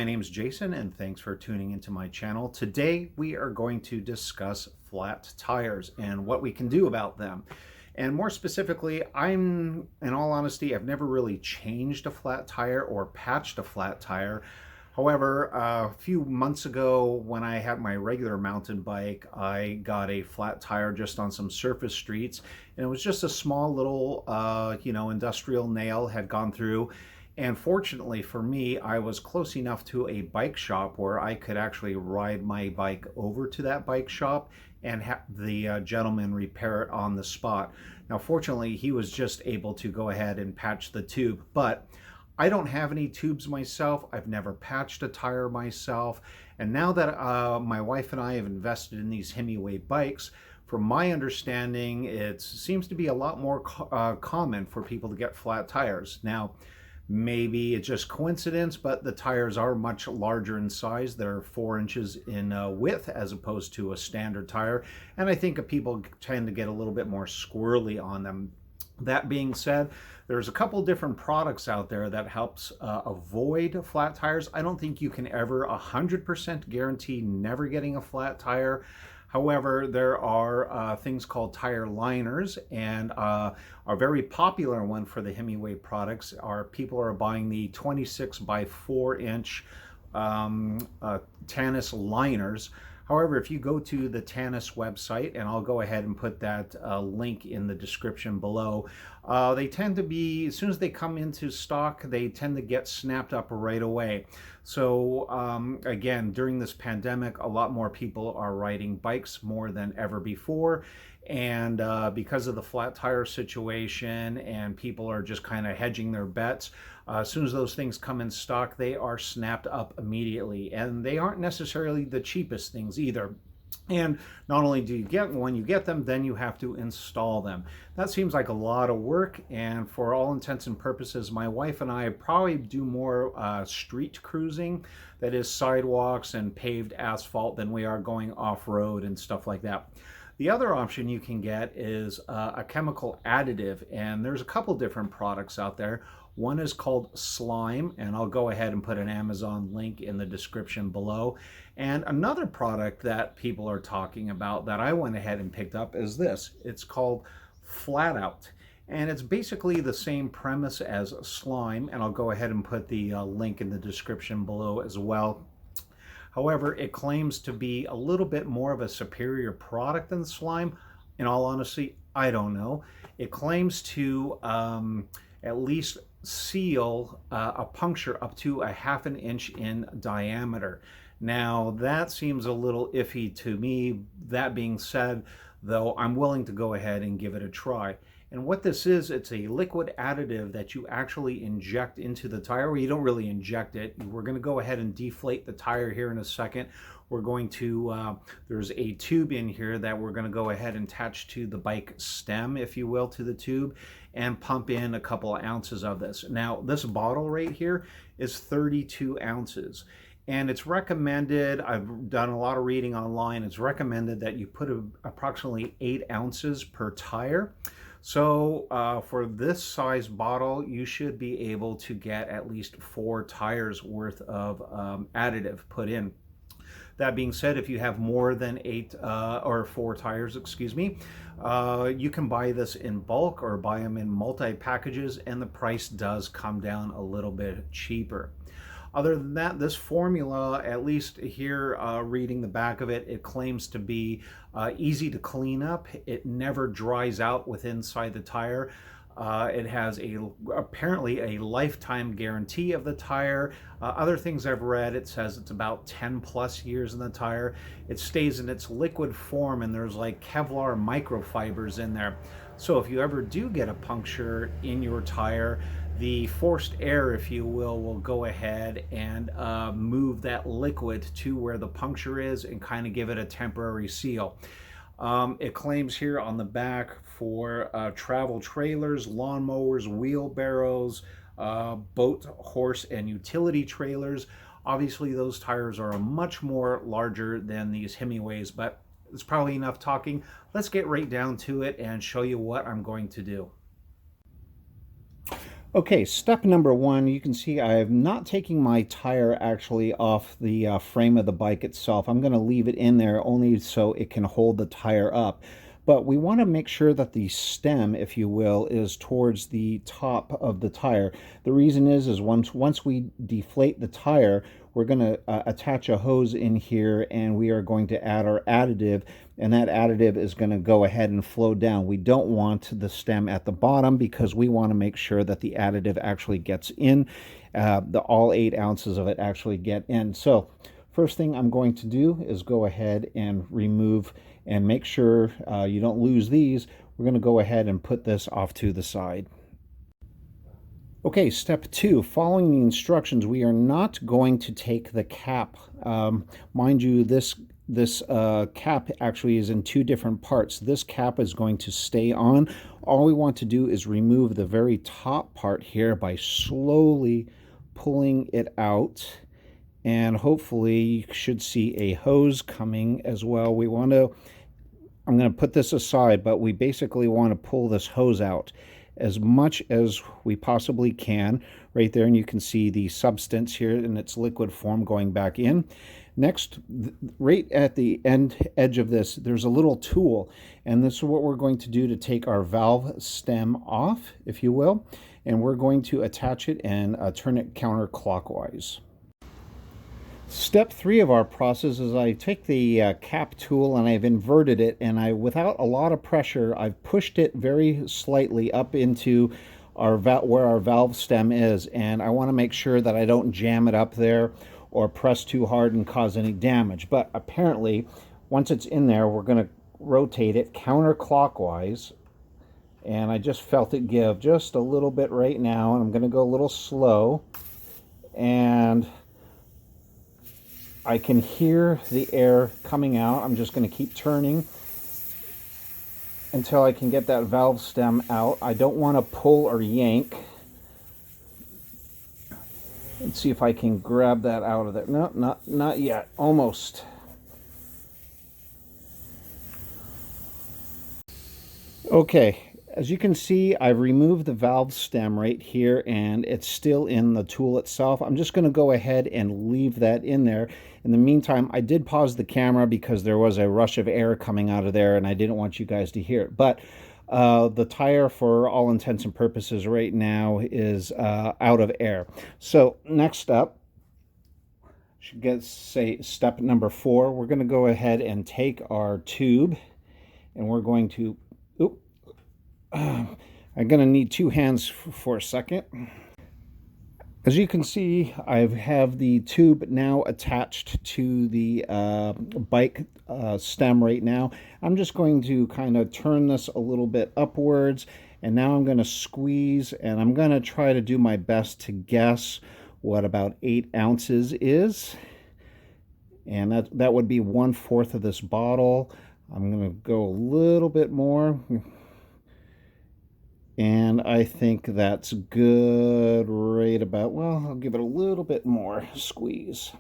name's Jason, and thanks for tuning into my channel. Today we are going to discuss flat tires and what we can do about them. And more specifically, in all honesty, I've never really changed a flat tire or patched a flat tire. However, a few months ago when I had my regular mountain bike, I got a flat tire just on some surface streets, and it was just a small little, industrial nail had gone through. And fortunately for me, I was close enough to a bike shop where I could actually ride my bike over to that bike shop and have the gentleman repair it on the spot. Now, fortunately, he was just able to go ahead and patch the tube, but I don't have any tubes myself. I've never patched a tire myself. And now that my wife and I have invested in these Himiway bikes, from my understanding, it seems to be a lot more common for people to get flat tires. Now, maybe it's just coincidence, but the tires are much larger in size. They're 4 inches in width as opposed to a standard tire. And I think people tend to get a little bit more squirrely on them. That being said, there's a couple different products out there that helps avoid flat tires. I don't think you can ever 100% guarantee never getting a flat tire. However, there are things called tire liners, and a very popular one for the Himiway products are people are buying the 26 by 4 inch Tannus liners. However, if you go to the Tannus website, and I'll go ahead and put that link in the description below, they tend to be, as soon as they come into stock, they tend to get snapped up right away. So again, during this pandemic, a lot more people are riding bikes more than ever before. And because of the flat tire situation and people are just kind of hedging their bets, as soon as those things come in stock, they are snapped up immediately. And they aren't necessarily the cheapest things either. And not only do you get one, you get them, then you have to install them. That seems like a lot of work, and for all intents and purposes, my wife and I probably do more street cruising, that is sidewalks and paved asphalt, than we are going off-road and stuff like that. The other option you can get is a chemical additive, and there's a couple different products out there. One is called Slime, and I'll go ahead and put an Amazon link in the description below. And another product that people are talking about that I went ahead and picked up is this. It's called FlatOut, and it's basically the same premise as Slime, and I'll go ahead and put the link in the description below as well. However, it claims to be a little bit more of a superior product than Slime. In all honesty, I don't know. It claims to at least seal a puncture up to a ½ an inch in diameter. Now, that seems a little iffy to me. That being said, though, I'm willing to go ahead and give it a try. And what this is, it's a liquid additive that you actually inject into the tire. Well, you don't really inject it. We're going to go ahead and deflate the tire here in a second. We're going to, there's a tube in here that we're going to go ahead and attach to the bike stem, if you will, to the tube, and pump in a couple of ounces of this. Now, this bottle right here is 32 ounces. And it's recommended, I've done a lot of reading online, it's recommended that you put approximately 8 ounces per tire. So for this size bottle, you should be able to get at least 4 tires worth of additive put in. That being said, if you have more than 4 tires, excuse me, you can buy this in bulk or buy them in multi-packages, and the price does come down a little bit cheaper. Other than that, this formula, at least here reading the back of it, it claims to be easy to clean up. It never dries out inside the tire. It has apparently a lifetime guarantee of the tire. Other things I've read, it says it's about 10+ years in the tire. It stays in its liquid form, and there's like Kevlar microfibers in there. So if you ever do get a puncture in your tire, the forced air, if you will go ahead and move that liquid to where the puncture is and kind of give it a temporary seal. It claims here on the back for travel trailers, lawnmowers, wheelbarrows, boat, horse, and utility trailers. Obviously, those tires are much more larger than these Himiways, but it's probably enough talking. Let's get right down to it and show you what I'm going to do. Okay, step number one, you can see I'm not taking my tire actually off the frame of the bike itself. I'm going to leave it in there only so it can hold the tire up. But we want to make sure that the stem, if you will, is towards the top of the tire. The reason is once we deflate the tire, we're going to attach a hose in here, and we are going to add our additive, and that additive is going to go ahead and flow down. We don't want the stem at the bottom because we want to make sure that the additive actually gets in, all 8 ounces of it actually get in. So first thing I'm going to do is go ahead and remove and make sure you don't lose these. We're going to go ahead and put this off to the side. Okay, step 2, following the instructions, we are not going to take the cap. Mind you, this cap actually is in 2 different parts. This cap is going to stay on. All we want to do is remove the very top part here by slowly pulling it out. And hopefully you should see a hose coming as well. I'm going to put this aside, but we basically want to pull this hose out as much as we possibly can right there, and you can see the substance here in its liquid form going back in. Next, right at the edge of this, there's a little tool, and this is what we're going to do to take our valve stem off, if you will, and we're going to attach it and turn it counterclockwise. Step 3 of our process is I take the cap tool and I've inverted it, and without a lot of pressure, I've pushed it very slightly up into where our valve stem is, and I want to make sure that I don't jam it up there or press too hard and cause any damage. But apparently, once it's in there, we're going to rotate it counterclockwise, and I just felt it give just a little bit right now, and I'm going to go a little slow, and I can hear the air coming out. I'm just going to keep turning until I can get that valve stem out. I don't want to pull or yank. Let's see if I can grab that out of there. No, not yet. Almost. Okay. As you can see, I've removed the valve stem right here, and it's still in the tool itself. I'm just going to go ahead and leave that in there. In the meantime, I did pause the camera because there was a rush of air coming out of there, and I didn't want you guys to hear it. But the tire, for all intents and purposes right now, is out of air. So next up, should get, say, step number 4. We're going to go ahead and take our tube, and we're going to... I'm going to need 2 hands for a second. As you can see, I have the tube now attached to the bike stem right now. I'm just going to kind of turn this a little bit upwards, and now I'm going to squeeze, and I'm going to try to do my best to guess what about 8 ounces is. And that would be 1/4 of this bottle. I'm going to go a little bit more. And I think that's good right about, well, I'll give it a little bit more squeeze.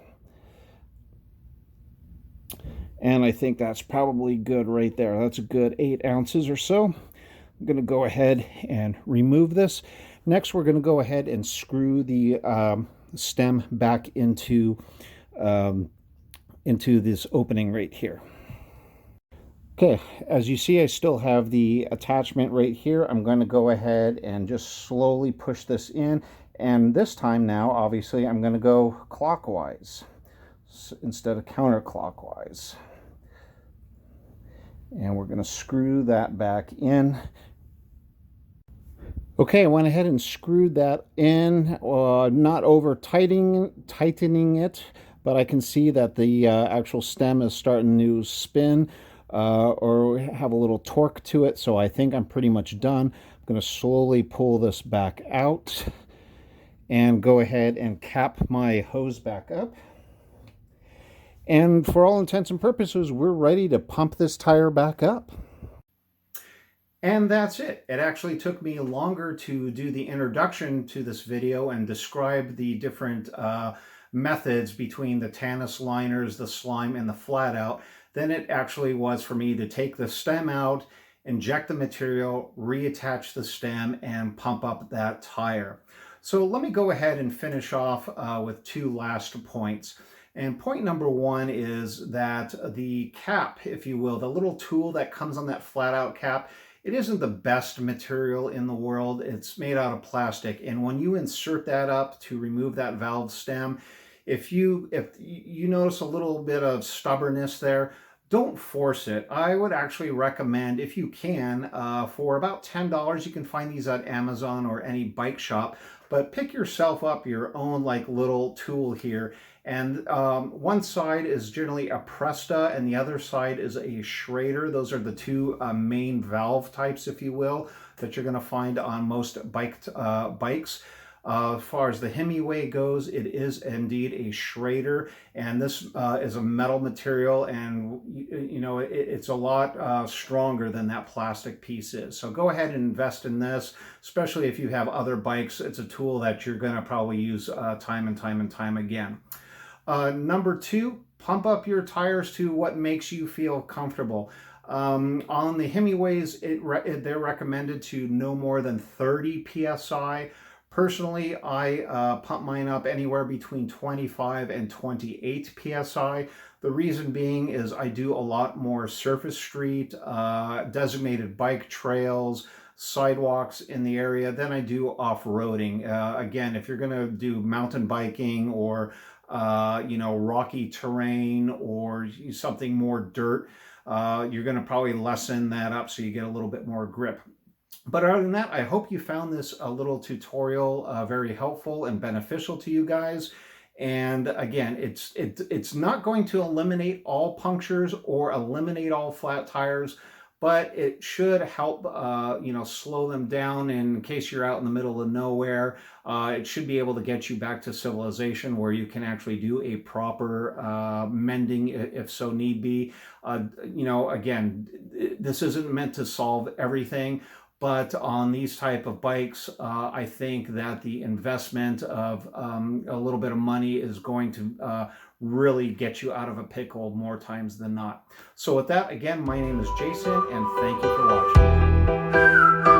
And I think that's probably good right there. That's a good 8 ounces or so. I'm going to go ahead and remove this. Next, we're going to go ahead and screw the stem back into this opening right here. Okay, as you see, I still have the attachment right here. I'm going to go ahead and just slowly push this in. And this time now, obviously, I'm going to go clockwise instead of counterclockwise. And we're going to screw that back in. Okay, I went ahead and screwed that in, not over tightening it, but I can see that the actual stem is starting to spin. Or have a little torque to it, so I think I'm pretty much done. I'm going to slowly pull this back out and go ahead and cap my hose back up. And for all intents and purposes, we're ready to pump this tire back up. And that's it. It actually took me longer to do the introduction to this video and describe the different methods between the Tannus liners, the slime, and the FlatOut than it actually was for me to take the stem out inject the material, reattach the stem, and pump up that tire. So let me go ahead and finish off with two last points. And point number one is that the cap, if you will, the little tool that comes on that FlatOut cap, it isn't the best material in the world. It's made out of plastic. And when you insert that up to remove that valve stem, if you notice a little bit of stubbornness there, don't force it. I would actually recommend, if you can, for about $10, you can find these at Amazon or any bike shop, but pick yourself up your own like little tool here. And one side is generally a Presta and the other side is a Schrader. Those are the two main valve types, if you will, that you're going to find on most bikes. As far as the Himiway goes, it is indeed a Schrader, and this is a metal material, and you know it's a lot stronger than that plastic piece is. So go ahead and invest in this, especially if you have other bikes. It's a tool that you're going to probably use time and time again. Number two, pump up your tires to what makes you feel comfortable. On the Himiways, they're recommended to no more than 30 psi. Personally, I pump mine up anywhere between 25 and 28 psi. The reason being is I do a lot more surface street, designated bike trails, sidewalks in the area than I do off-roading. Again, if you're going to do mountain biking or you know, rocky terrain or something more dirt, you're going to probably lessen that up so you get a little bit more grip. But other than that, I hope you found this little tutorial very helpful and beneficial to you guys. And again, it's not going to eliminate all punctures or eliminate all flat tires, but it should help, you know, slow them down in case you're out in the middle of nowhere. It should be able to get you back to civilization where you can actually do a proper mending if so need be. You know, again, this isn't meant to solve everything, but on these type of bikes, I think that the investment of a little bit of money is going to really get you out of a pickle more times than not. So with that, again, my name is Jason, and thank you for watching.